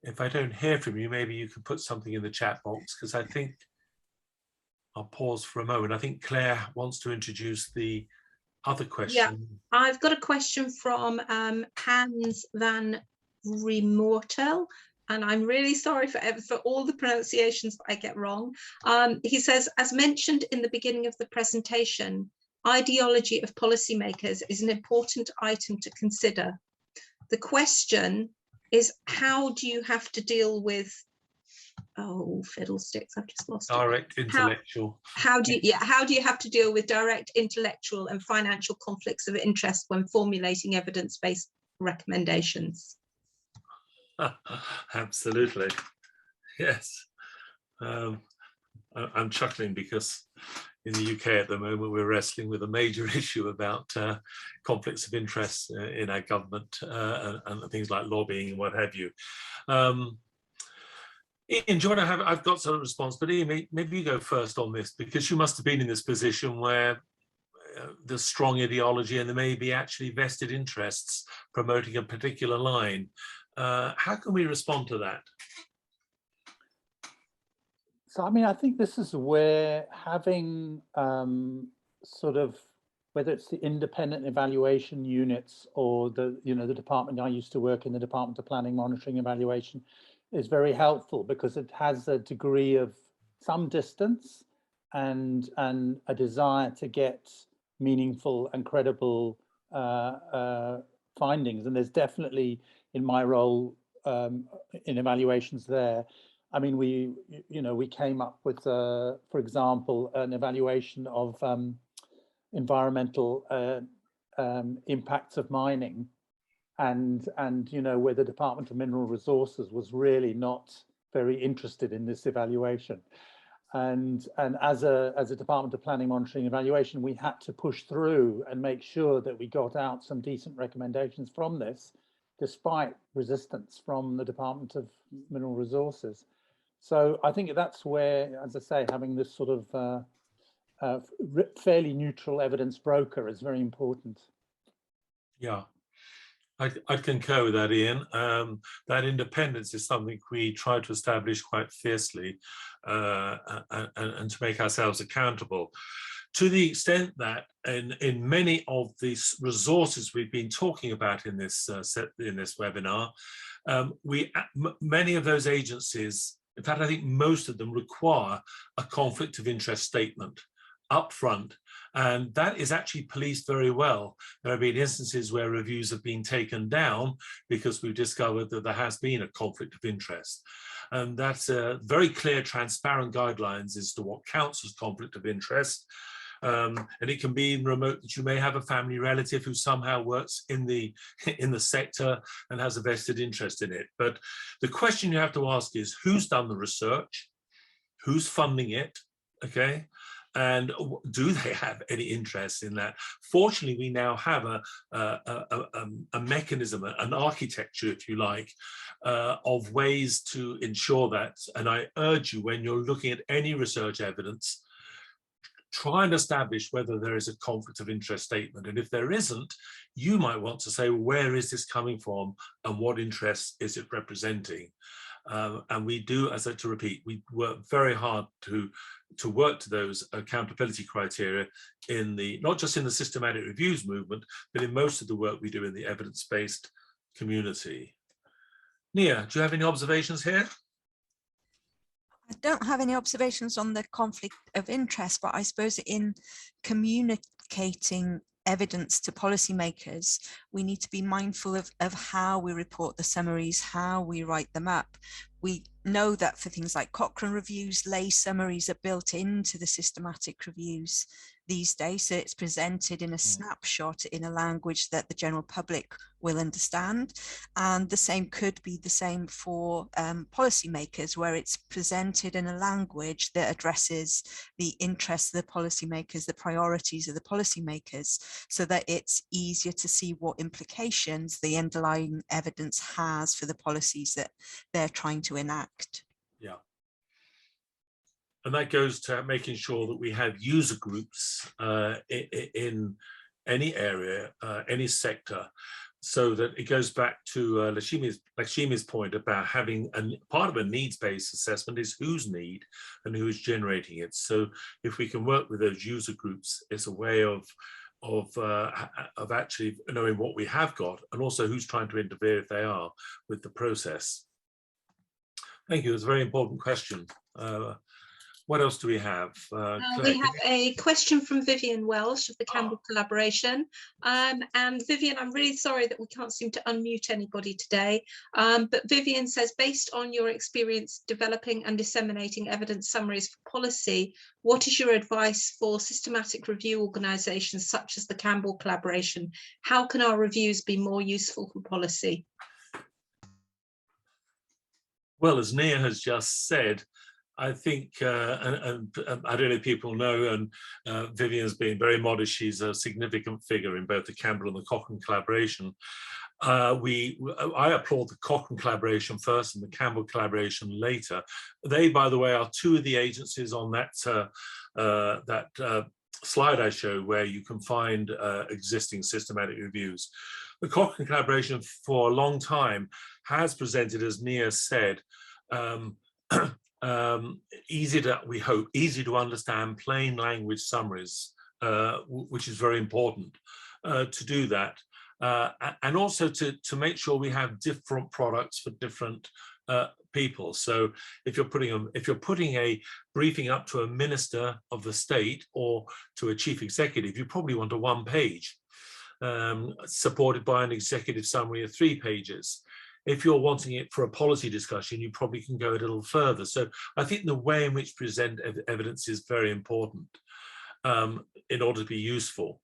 If I don't hear from you, maybe you could put something in the chat box, because I think I'll pause for a moment. I think Claire wants to introduce the other question. Yeah, I've got a question from Hans van Remortel, and I'm really sorry for all the pronunciations that I get wrong. He says, as mentioned in the beginning of the presentation, ideology of policymakers is an important item to consider. The question is, how do you have to deal with, oh fiddlesticks, I've just lost direct intellectual. How do you have to deal with direct intellectual and financial conflicts of interest when formulating evidence-based recommendations? Absolutely, yes. I'm chuckling because in the UK at the moment we're wrestling with a major issue about conflicts of interest in our government and things like lobbying and what have you. Ian, do you want to have, I've got some response, but Ian, maybe you go first on this, because you must have been in this position where there's strong ideology and there may be actually vested interests promoting a particular line. How can we respond to that? So, I mean, I think this is where having sort of, whether it's the independent evaluation units or the department I used to work in, the Department of Planning, Monitoring, Evaluation, is very helpful, because it has a degree of some distance and a desire to get meaningful and credible findings. And there's definitely, in my role in evaluations there, I mean, we came up with, for example, an evaluation of environmental impacts of mining, and where the Department of Mineral Resources was really not very interested in this evaluation, and as a Department of Planning, Monitoring, Evaluation, we had to push through and make sure that we got out some decent recommendations from this, despite resistance from the Department of Mineral Resources. So I think that's where, as I say, having this sort of fairly neutral evidence broker is very important. Yeah, I concur with that, Ian. That independence is something we try to establish quite fiercely and to make ourselves accountable. To the extent that in many of these resources we've been talking about in this webinar, many of those agencies, in fact, I think most of them, require a conflict of interest statement up front, and that is actually policed very well. There have been instances where reviews have been taken down because we've discovered that there has been a conflict of interest, and that's a very clear, transparent guidelines as to what counts as conflict of interest. And it can be remote, that you may have a family relative who somehow works in the sector and has a vested interest in it. But the question you have to ask is, who's done the research, who's funding it, okay, and do they have any interest in that? Fortunately, we now have a mechanism, an architecture, if you like, of ways to ensure that. And I urge you, when you're looking at any research evidence, try and establish whether there is a conflict of interest statement. And if there isn't, you might want to say, where is this coming from and what interests is it representing? And we do, as I to repeat, we work very hard to work to those accountability criteria in the, not just in the systematic reviews movement, but in most of the work we do in the evidence-based community. Nia, do you have any observations here? I don't have any observations on the conflict of interest, but I suppose in communicating evidence to policymakers, we need to be mindful of how we report the summaries, how we write them up. We know that for things like Cochrane reviews, lay summaries are built into the systematic reviews these days, so it's presented in a snapshot in a language that the general public will understand. And the same could be the same for policymakers, where it's presented in a language that addresses the interests of the policymakers, the priorities of the policymakers, so that it's easier to see what implications the underlying evidence has for the policies that they're trying to enact. Yeah. And that goes to making sure that we have user groups in any area, any sector, so that it goes back to Lakshmi's point about having part of a needs-based assessment is whose need and who is generating it. So if we can work with those user groups, it's a way of actually knowing what we have got and also who's trying to interfere if they are with the process. Thank you. It's a very important question. What else do we have? We have a question from Vivian Welsh of the Campbell Collaboration. And Vivian, I'm really sorry that we can't seem to unmute anybody today. But Vivian says, based on your experience developing and disseminating evidence summaries for policy, what is your advice for systematic review organisations such as the Campbell Collaboration? How can our reviews be more useful for policy? Well, as Nia has just said, I think, and I don't know if people know, and Vivian's been very modest. She's a significant figure in both the Campbell and the Cochrane Collaboration. I applaud the Cochrane Collaboration first and the Campbell Collaboration later. They, by the way, are two of the agencies on that slide I showed where you can find existing systematic reviews. The Cochrane Collaboration for a long time has presented, as Nia said, easy to understand plain language summaries, which is very important to do that, and also to make sure we have different products for different people. So if you're putting a briefing up to a minister of the state or to a chief executive, you probably want a 1-page supported by an executive summary of 3 pages. If you're wanting it for a policy discussion, you probably can go a little further. So I think the way in which present evidence is very important in order to be useful.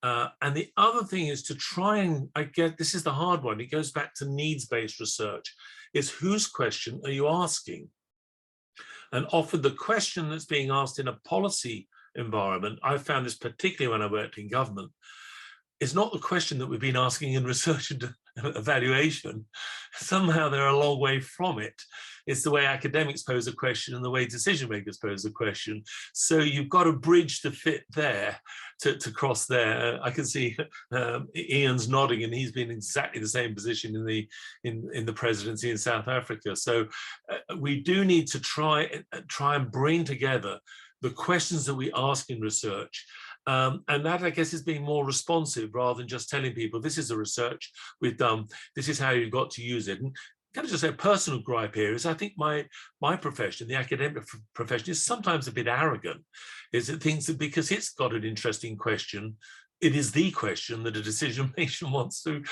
And the other thing is to try and, I guess this is the hard one, it goes back to needs-based research, is whose question are you asking? And often the question that's being asked in a policy environment, I found this particularly when I worked in government, is not the question that we've been asking in research and evaluation. Somehow they're a long way from it. It's the way academics pose a question and the way decision makers pose a question. So you've got a bridge to fit there, to cross there. I can see Ian's nodding, and he's been in exactly the same position in the presidency in South Africa. So we do need to try and bring together the questions that we ask in research. And that, I guess, is being more responsive rather than just telling people, this is the research we've done, this is how you've got to use it. And can I just say a personal gripe here is I think my profession, the academic profession, is sometimes a bit arrogant. Is it thinks that because it's got an interesting question, it is the question that a decision maker wants to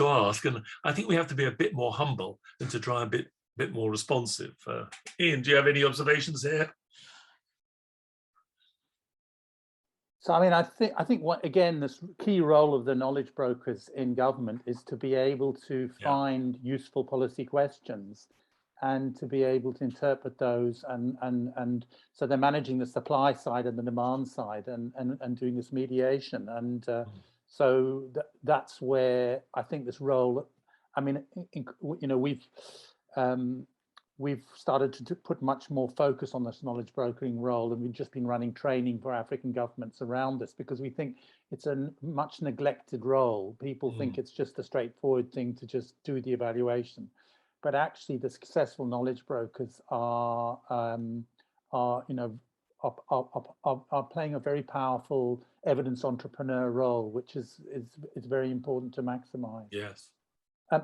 ask. And I think we have to be a bit more humble and to try and be a bit more responsive. Ian, do you have any observations here? So, I mean, I think what, again, this key role of the knowledge brokers in government is to be able to find useful policy questions and to be able to interpret those. And so they're managing the supply side and the demand side and doing this mediation. And so that's where I think this role, I mean, you know, we've started to put much more focus on this knowledge brokering role, and we've just been running training for African governments around this because we think it's a much neglected role. People think it's just a straightforward thing to just do the evaluation, but actually the successful knowledge brokers are playing a very powerful evidence entrepreneur role, which is very important to maximize. Yes.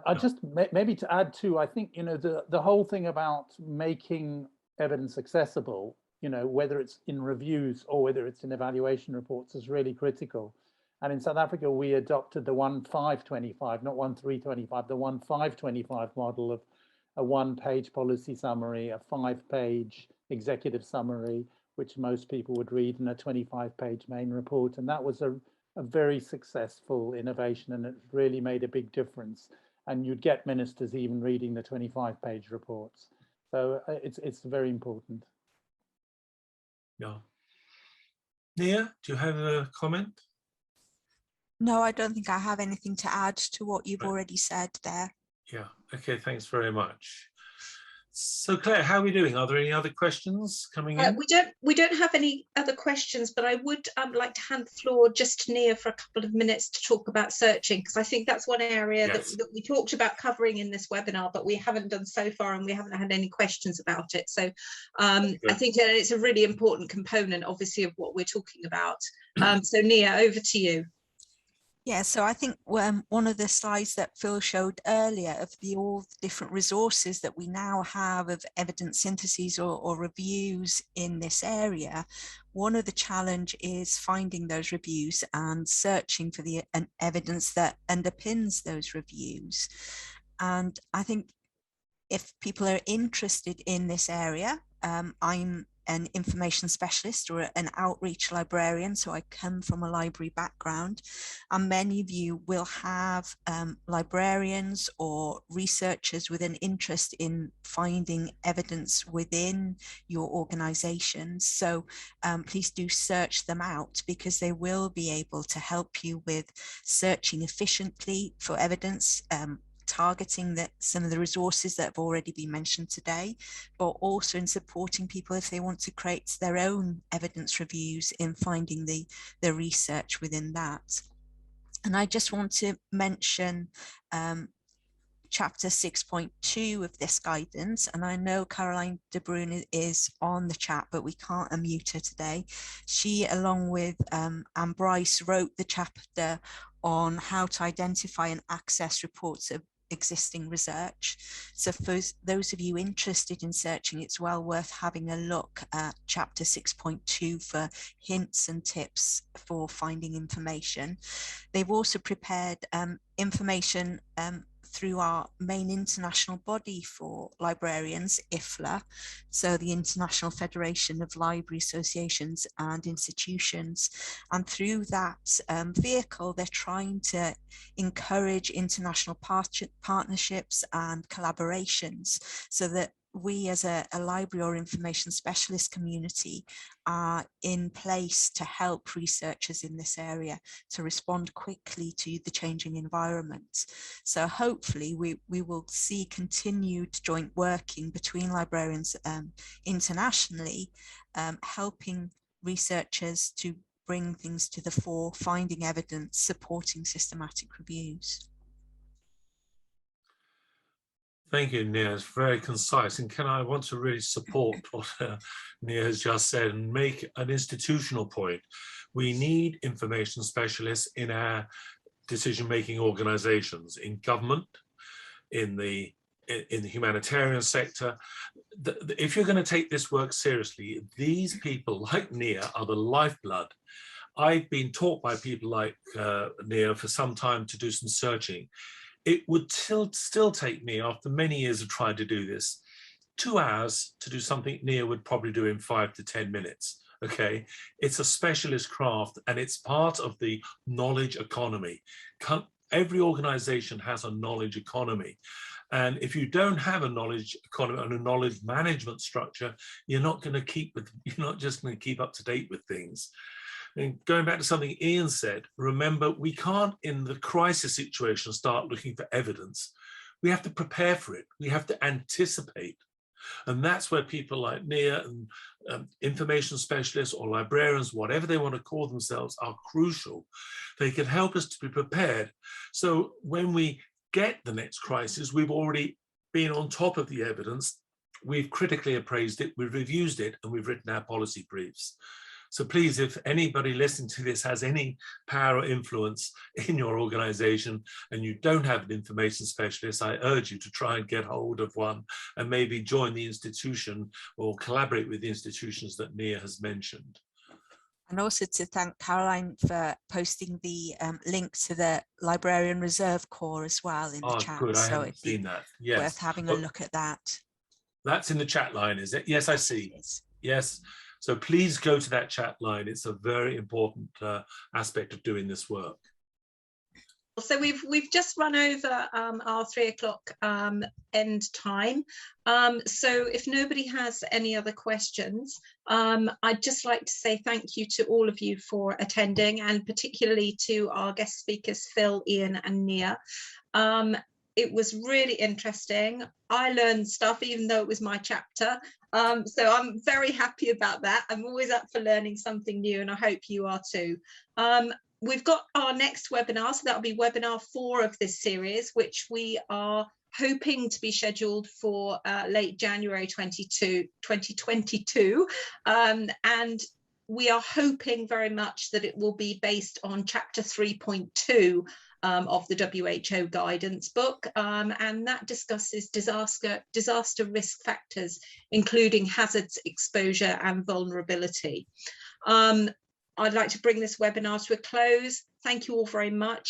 I just maybe to add too, I think, you know, the whole thing about making evidence accessible, you know, whether it's in reviews or whether it's in evaluation reports, is really critical. And in South Africa, we adopted the 1-5-25, not 1-3-25, the 1-5-25 model of a 1-page policy summary, a 5-page executive summary, which most people would read, and a 25-page main report. And that was a very successful innovation, and it really made a big difference. And you'd get ministers even reading the 25-page reports. So it's very important. Yeah. Nia, do you have a comment? No, I don't think I have anything to add to what you've already said there. Yeah, okay, thanks very much. So Claire, how are we doing? Are there any other questions coming in? We don't have any other questions, but I would like to hand the floor just to Nia for a couple of minutes to talk about searching, because I think that's one area that we talked about covering in this webinar, but we haven't done so far, and we haven't had any questions about it. So I think it's a really important component, obviously, of what we're talking about. So Nia, over to you. Yeah, so I think one of the slides that Phil showed earlier of all the different resources that we now have of evidence syntheses or reviews in this area, one of the challenge is finding those reviews and searching for the evidence that underpins those reviews. And I think if people are interested in this area, I'm an information specialist or an outreach librarian, so I come from a library background, and many of you will have librarians or researchers with an interest in finding evidence within your organizations. So please do search them out, because they will be able to help you with searching efficiently for evidence, targeting some of the resources that have already been mentioned today, but also in supporting people if they want to create their own evidence reviews in finding the research within that. And I just want to mention chapter 6.2 of this guidance, and I know Caroline de Bruyn is on the chat, but we can't unmute her today. She, along with Anne Bryce, wrote the chapter on how to identify and access reports of existing research. So for those of you interested in searching, it's well worth having a look at chapter 6.2 for hints and tips for finding information. They've also prepared information through our main international body for librarians, IFLA, so the International Federation of Library Associations and Institutions. And through that vehicle, they're trying to encourage international partnerships and collaborations, so that we as a library or information specialist community are in place to help researchers in this area to respond quickly to the changing environment. So hopefully we will see continued joint working between librarians internationally, helping researchers to bring things to the fore, finding evidence, supporting systematic reviews. Thank you, Nia. It's very concise. And I want to really support what Nia has just said and make an institutional point. We need information specialists in our decision-making organizations, in government, in the humanitarian sector. If you're going to take this work seriously, these people like Nia are the lifeblood. I've been taught by people like Nia for some time to do some searching. It would still take me, after many years of trying to do this, 2 hours to do something Nia would probably do in 5 to 10 minutes. Okay, it's a specialist craft, and it's part of the knowledge economy. Every organization has a knowledge economy. And if you don't have a knowledge economy and a knowledge management structure, you're not just going to keep up to date with things. And going back to something Ian said, remember, we can't, in the crisis situation, start looking for evidence. We have to prepare for it. We have to anticipate. And that's where people like Nia and information specialists or librarians, whatever they want to call themselves, are crucial. They can help us to be prepared. So when we get the next crisis, we've already been on top of the evidence. We've critically appraised it, we've reviewed it, and we've written our policy briefs. So please, if anybody listening to this has any power or influence in your organization and you don't have an information specialist, I urge you to try and get hold of one and maybe join the institution or collaborate with the institutions that Nia has mentioned. And also to thank Caroline for posting the link to the Librarian Reserve Corps as well in the chat. Good, I so haven't seen that. Yes. Worth having a look at that. That's in the chat line, is it? Yes, I see. Yes. So please go to that chat line. It's a very important aspect of doing this work. So we've just run over our 3 o'clock end time. So if nobody has any other questions, I'd just like to say thank you to all of you for attending, and particularly to our guest speakers, Phil, Ian and Nia. It was really interesting. I learned stuff even though it was my chapter. So I'm very happy about that. I'm always up for learning something new, and I hope you are too. We've got our next webinar, so that'll be webinar 4 of this series, which we are hoping to be scheduled for late January 2022. And we are hoping very much that it will be based on chapter 3.2 of the WHO guidance book, and that discusses disaster risk factors, including hazards, exposure and vulnerability. I'd like to bring this webinar to a close. Thank you all very much.